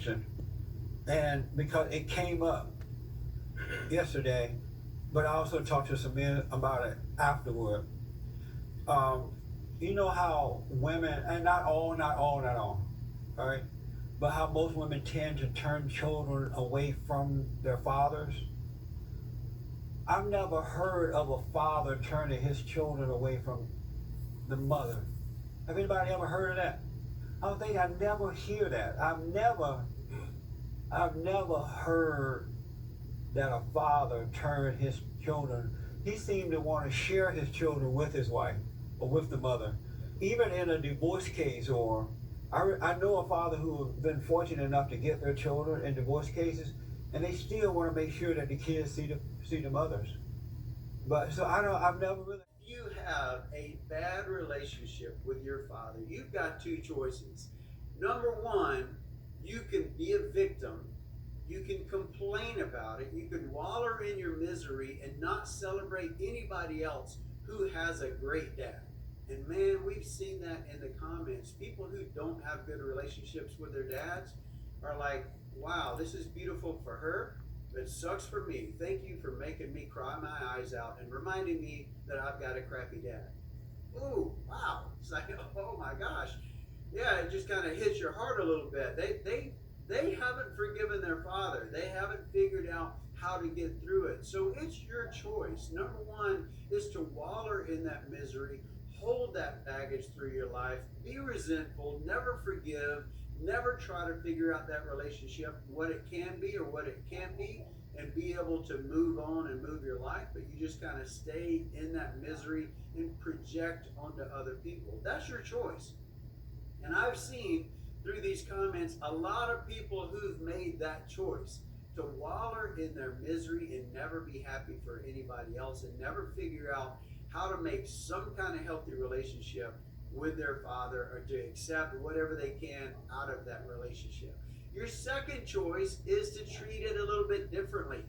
question, and because it came up yesterday, but I also talked to some men about it afterward. You know how women, and not all, all right, but how most women tend to turn children away from their fathers. I've never heard of a father turning his children away from the mother. Have anybody ever heard of that? I never hear that. I've never heard that a father turned his children. He seemed to want to share his children with his wife or with the mother. Even in a divorce case, or I know a father who has been fortunate enough to get their children in divorce cases, and they still want to make sure that the kids see the mothers. But so I've never really. You have a bad relationship with your father. You've got two choices. Number one, you can be a victim. You can complain about it. You can wallow in your misery and not celebrate anybody else who has a great dad. And man, we've seen that in the comments. People who don't have good relationships with their dads are like, wow, this is beautiful for her, but it sucks for me. Thank you for making me cry my eyes out and reminding me that I've got a crappy dad. Ooh, wow. It's like, oh my gosh. Yeah, it just kind of hits your heart a little bit. They haven't forgiven their father. They haven't figured out how to get through it. So it's your choice. Number one is to wallow in that misery, hold that baggage through your life, be resentful, never forgive, never try to figure out that relationship, what it can be or what it can't be, and be able to move on and move your life, but you just kind of stay in that misery and project onto other people. That's your choice. And I've seen through these comments a lot of people who've made that choice to wallow in their misery and never be happy for anybody else and never figure out how to make some kind of healthy relationship with their father or to accept whatever they can out of that relationship. Your second choice is to treat it a little bit differently.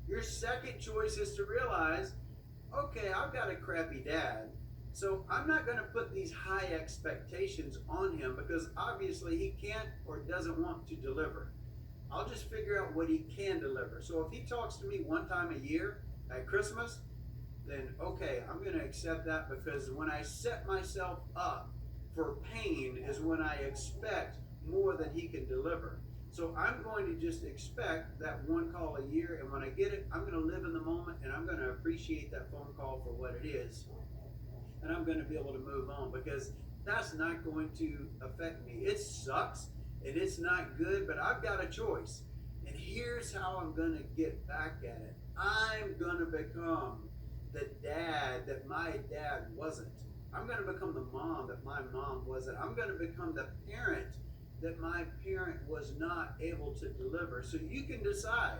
Your second choice is to realize, okay, I've got a crappy dad, so I'm not going to put these high expectations on him because obviously he can't or doesn't want to deliver. I'll just figure out what he can deliver. So if he talks to me one time a year at Christmas, then okay, I'm going to accept that, because when I set myself up for pain is when I expect more than he can deliver. So I'm going to just expect that one call a year, and when I get it, I'm going to live in the moment and I'm going to appreciate that phone call for what it is. And I'm going to be able to move on, because that's not going to affect me. It sucks and it's not good, but I've got a choice. And here's how I'm going to get back at it. I'm going to become the dad that my dad wasn't. I'm going to become the mom that my mom wasn't. I'm going to become the parent that my parent was not able to deliver. So you can decide.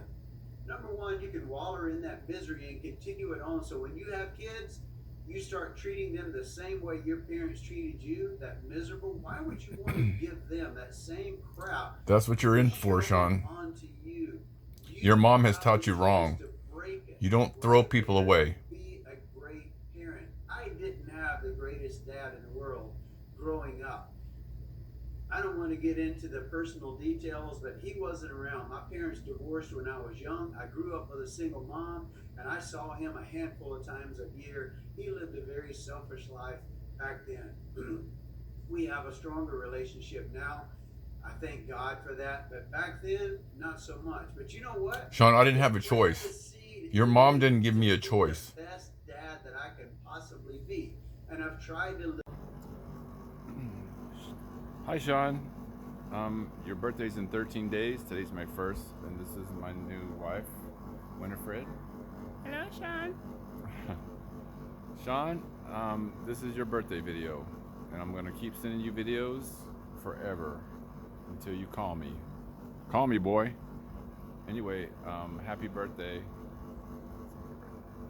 Number one, you can wallow in that misery and continue it on. So when you have kids, you start treating them the same way your parents treated you, that miserable. Why would you want to give them that same crap? That's what you're in for, Sean. Onto you. Your mom has taught you wrong. You don't throw people away. Be a great parent. I didn't have the greatest dad in the world growing up. I don't want to get into the personal details, but he wasn't around. My parents divorced when I was young. I grew up with a single mom, and I saw him a handful of times a year. He lived a very selfish life back then. We have a stronger relationship now. I thank God for that, but back then, not so much. But you know what? Sean, I didn't have a choice. Your mom didn't give me a choice. The best dad that I can possibly be, and I've tried to live. Hi, Sean. Your birthday's in 13 days. Today's my first, and this is my new wife, Winifred. Hello, Sean. Sean, this is your birthday video, and I'm gonna keep sending you videos forever until you call me. Call me, boy. Anyway, happy birthday.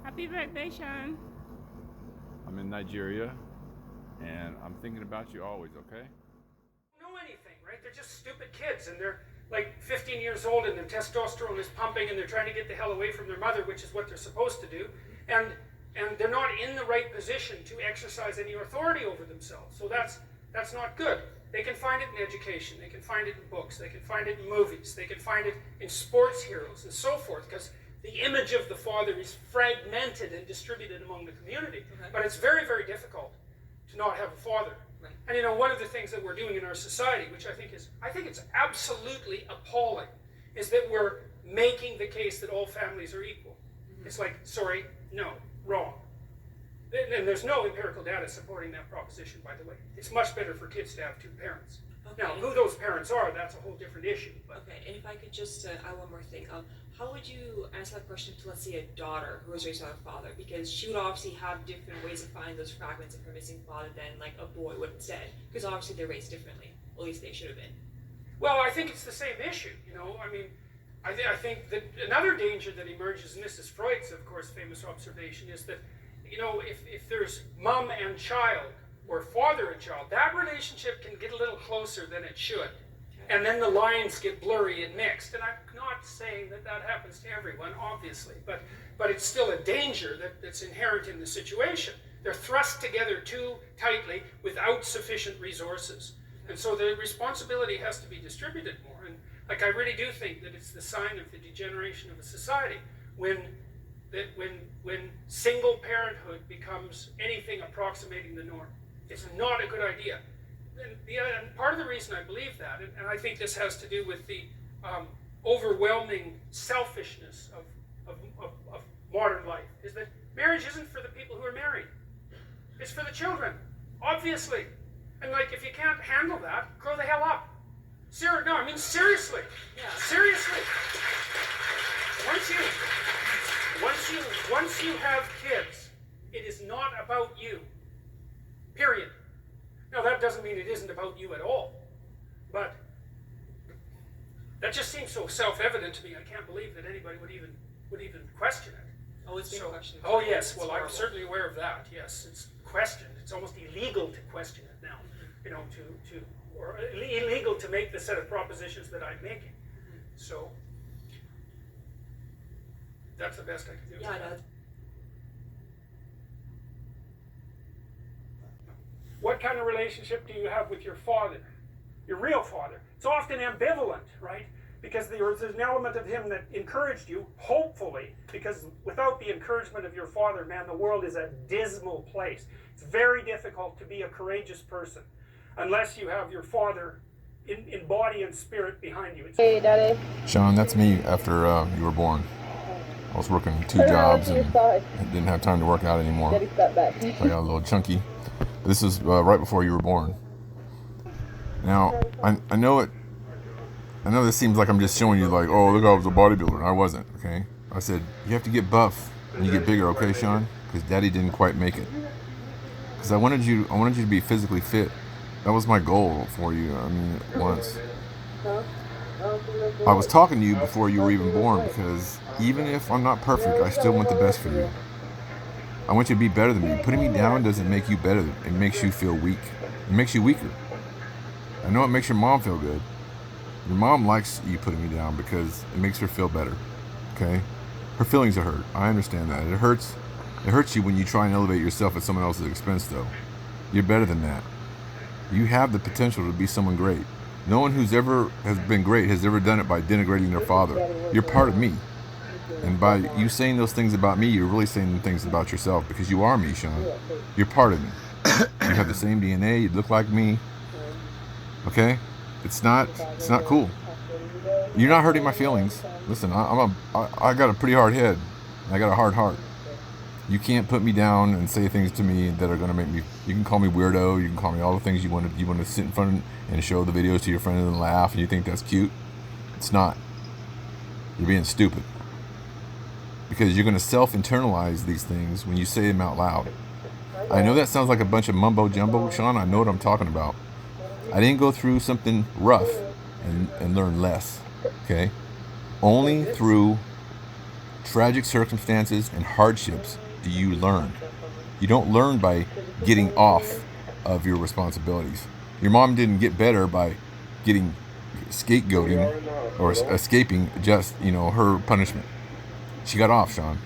Happy birthday, Sean. I'm in Nigeria, and I'm thinking about you always, okay? Know anything, right? They're just stupid kids, and they're like 15 years old, and their testosterone is pumping, and they're trying to get the hell away from their mother, which is what they're supposed to do, and they're not in the right position to exercise any authority over themselves. So that's not good. They can find it in education, they can find it in books, they can find it in movies, they can find it in sports heroes and so forth, because the image of the father is fragmented and distributed among the community. But it's very, very difficult to not have a father. Right. And you know, one of the things that we're doing in our society, which I think it's absolutely appalling, is that we're making the case that all families are equal. It's like, sorry, no, wrong. And there's no empirical data supporting that proposition, by the way. It's much better for kids to have two parents. Okay. Now, who those parents are, that's a whole different issue. But Okay, and if I could just add one more thing. How would you answer that question to, let's say, a daughter who was raised without a father? Because she would obviously have different ways of finding those fragments of her missing father than like a boy would instead. Because obviously they're raised differently. At least they should have been. well, I think it's the same issue, you know. I mean, I think that another danger that emerges, and this is Freud's, of course, famous observation, is that, you know, if there's mom and child, or father and child, that relationship can get a little closer than it should. And then the lines get blurry and mixed. And I'm not saying that that happens to everyone, obviously, but it's still a danger that's inherent in the situation. They're thrust together too tightly without sufficient resources. And so the responsibility has to be distributed more. And like, I really do think that it's the sign of the degeneration of a society when single parenthood becomes anything approximating the norm. It's not a good idea. And part of the reason I believe that, and I think this has to do with the overwhelming selfishness of modern life, is that marriage isn't for the people who are married. It's for the children, obviously. And like, if you can't handle that, grow the hell up. No, I mean seriously. Yeah. Seriously. Once you have kids, it is not about you. Period. Now, that doesn't mean it isn't about you at all, but that just seems so self-evident to me. I can't believe that anybody would even question it. Oh, it's being questioned. Oh yes, It's well, I'm horrible. certainly aware of that. Yes, it's questioned. It's almost illegal to question it now. You know, or illegal to make the set of propositions that I'm making. So that's the best I can do. Yeah, no, What kind of relationship do you have with your father, your real father? It's often ambivalent, right? Because there's an element of him that encouraged you, hopefully, because without the encouragement of your father, man, the world is a dismal place. It's very difficult to be a courageous person unless you have your father in body and spirit behind you. Hey, Daddy. Sean, that's me after you were born. I was working 2 jobs and didn't have time to work out anymore. Daddy, step back. So I got a little chunky. This is right before you were born. Now, I know this seems like I'm just showing you like, oh, look, I was a bodybuilder. And I wasn't, okay? I said, you have to get buff and you get bigger, okay, Sean? Because Daddy didn't quite make it. Because I wanted you to be physically fit. That was my goal for you, I mean, once. I was talking to you before you were even born because even if I'm not perfect, I still want the best for you. I want you to be better than me. Putting me down doesn't make you better. It makes you feel weak. It makes you weaker. I know it makes your mom feel good. Your mom likes you putting me down because it makes her feel better. Okay? Her feelings are hurt. I understand that. It hurts you when you try and elevate yourself at someone else's expense, though. You're better than that. You have the potential to be someone great. No one has been great has ever done it by denigrating their father. You're part of me. And by you saying those things about me, you're really saying things about yourself because you are me, Sean. You're part of me. You have the same DNA. You look like me. Okay? It's not cool. You're not hurting my feelings. Listen, I got a pretty hard head. I got a hard heart. You can't put me down and say things to me that are going to make me. You can call me weirdo. You can call me all the things you want to sit in front and show the videos to your friends and laugh, and you think that's cute. It's not. You're being stupid. Because you're going to self-internalize these things when you say them out loud. I know that sounds like a bunch of mumbo jumbo, Sean. I know what I'm talking about. I didn't go through something rough and learn less. Okay? Only through tragic circumstances and hardships do you learn. You don't learn by getting off of your responsibilities. Your mom didn't get better by getting scapegoating or escaping just, her punishment. She got off, Sean.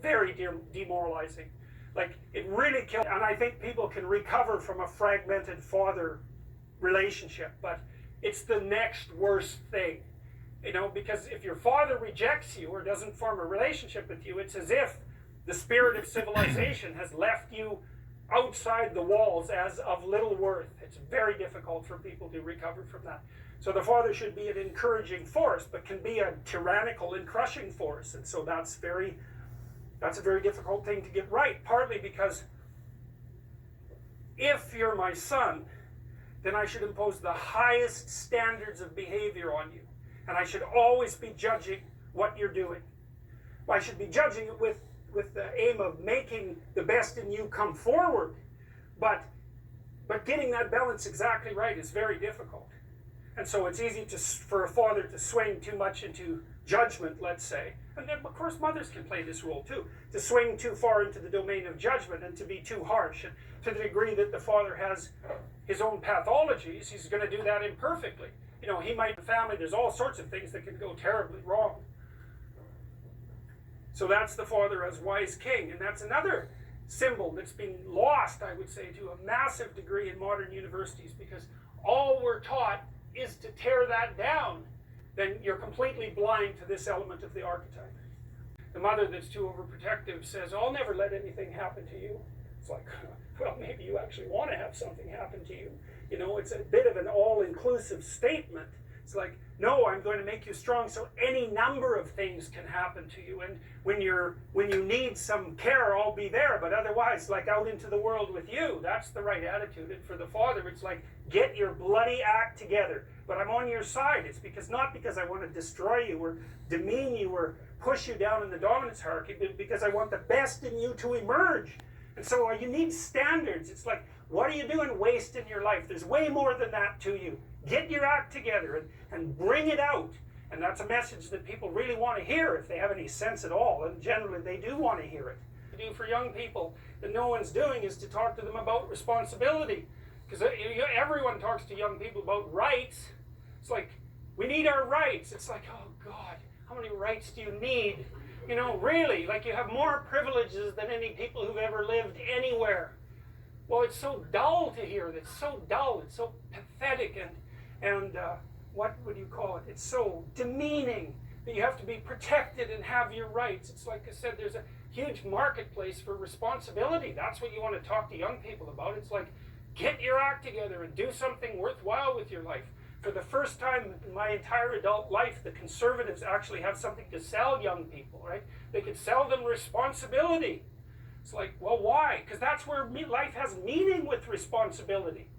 Very demoralizing. Like, it really kills. And I think people can recover from a fragmented father relationship, but it's the next worst thing. You know, because if your father rejects you or doesn't form a relationship with you, it's as if the spirit of civilization has left you outside the walls as of little worth. It's very difficult for people to recover from that. So the father should be an encouraging force, but can be a tyrannical and crushing force. And so that's a very difficult thing to get right, partly because if you're my son, then I should impose the highest standards of behavior on you. And I should always be judging what you're doing. I should be judging it with the aim of making the best in you come forward. But getting that balance exactly right is very difficult. And so it's easy for a father to swing too much into judgment, let's say. And then, of course, mothers can play this role too. To swing too far into the domain of judgment and to be too harsh. And to the degree that the father has his own pathologies, he's going to do that imperfectly. You know, he might, in the family, there's all sorts of things that can go terribly wrong. So that's the father as wise king. And that's another symbol that's been lost, I would say, to a massive degree in modern universities, because all we're taught is to tear that down. Then you're completely blind to this element of the archetype. The mother that's too overprotective says, I'll never let anything happen to you. It's like, well, maybe you actually want to have something happen to you. You know, it's a bit of an all-inclusive statement. It's like, no, I'm going to make you strong so any number of things can happen to you. And when you need some care, I'll be there. But otherwise, like out into the world with you, that's the right attitude. And for the father, it's like, get your bloody act together. But I'm on your side. It's not because I want to destroy you or demean you or push you down in the dominance hierarchy, but because I want the best in you to emerge. And so you need standards. It's like, what are you doing wasting your life? There's way more than that to you. Get your act together and bring it out. And that's a message that people really want to hear if they have any sense at all. And generally they do want to hear it. What to do for young people that no one's doing is to talk to them about responsibility. Because everyone talks to young people about rights. It's like, we need our rights. It's like, oh God, how many rights do you need? You know, really, like you have more privileges than any people who've ever lived anywhere. Well, it's so dull to hear. It's so dull. It's so pathetic and what would you call it? It's so demeaning that you have to be protected and have your rights. It's like I said, there's a huge marketplace for responsibility. That's what you want to talk to young people about. It's like, get your act together and do something worthwhile with your life. For the first time in my entire adult life, the conservatives actually have something to sell young people, right? They could sell them responsibility. It's like, well, why? Because that's where life has meaning with responsibility.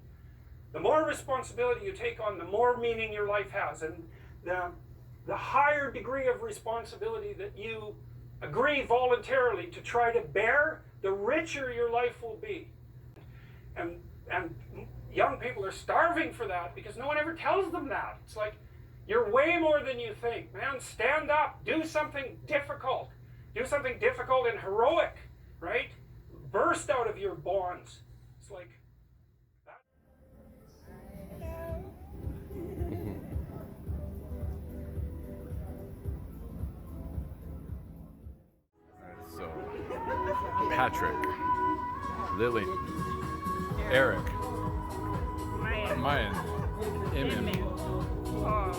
The more responsibility you take on, the more meaning your life has. And the higher degree of responsibility that you agree voluntarily to try to bear, the richer your life will be. And young people are starving for that because no one ever tells them that. It's like, you're way more than you think. Man, stand up. Do something difficult. Do something difficult and heroic, right? Burst out of your bonds. It's like, that. So, Patrick, Lily, Eric, Mayan, Emin,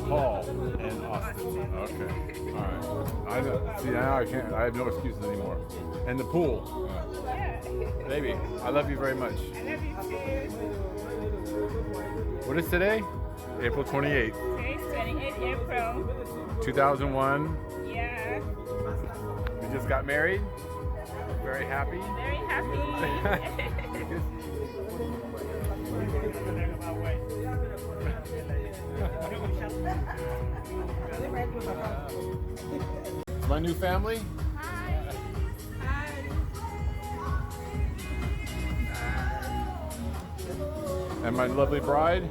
Paul, and Austin. Okay, all right. I know. See, now I can't. I have no excuses anymore. And the pool. Baby, I love you very much. I love you too. What is today? April 28th. Today's 28th April. 2001. Yeah. We just got married. Very happy. Very happy. My new family. Hi. Hi. And my lovely bride. And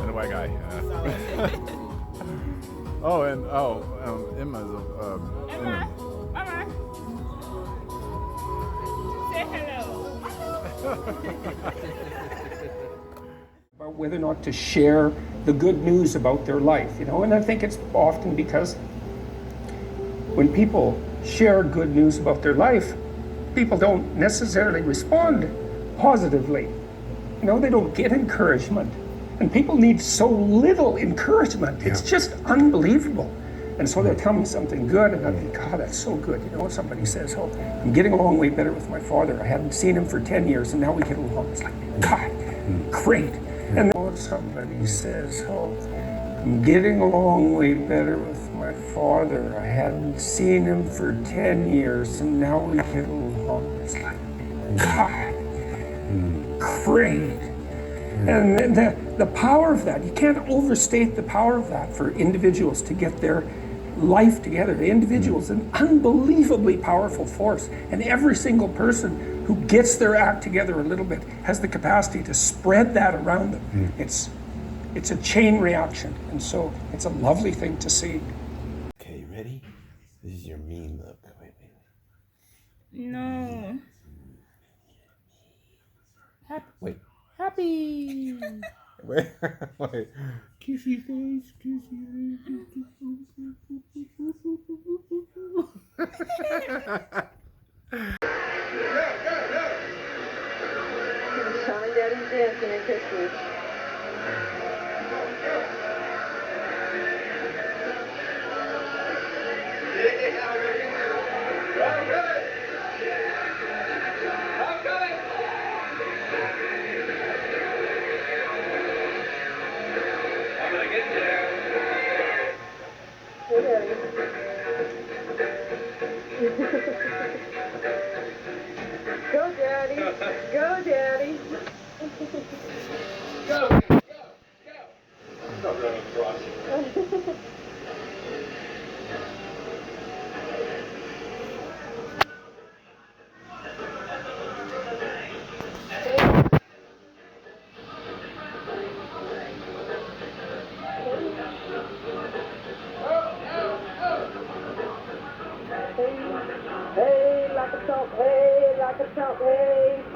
the white guy. Oh, and Emma's. Emma. Mama. Say hello. About whether or not to share the good news about their life, you know, and I think it's often because when people share good news about their life, people don't necessarily respond positively. You know, they don't get encouragement. And people need so little encouragement. It's just unbelievable. And so they tell me something good, and I think, God, that's so good. You know, somebody says, oh, I'm getting along way better with my father. I hadn't seen him for 10 years, and now we get along. It's like, God, great. And then somebody says, oh, I'm getting along way better with my father. I hadn't seen him for 10 years, and now we get along. It's like, God, great. And the power of that, you can't overstate the power of that for individuals to get their life together. The individual is an unbelievably powerful force, and every single person who gets their act together a little bit has the capacity to spread that around them. It's a chain reaction, and so it's a lovely thing to see. Okay, you ready? This is your mean look. Wait. No. Wait. Happy. Wait. Kissy face, kissy Mom and Daddy's dancing at Christmas. Hey, Daddy. Go, Daddy. Go, Daddy. Hey, like a top, hey, like a top, hey.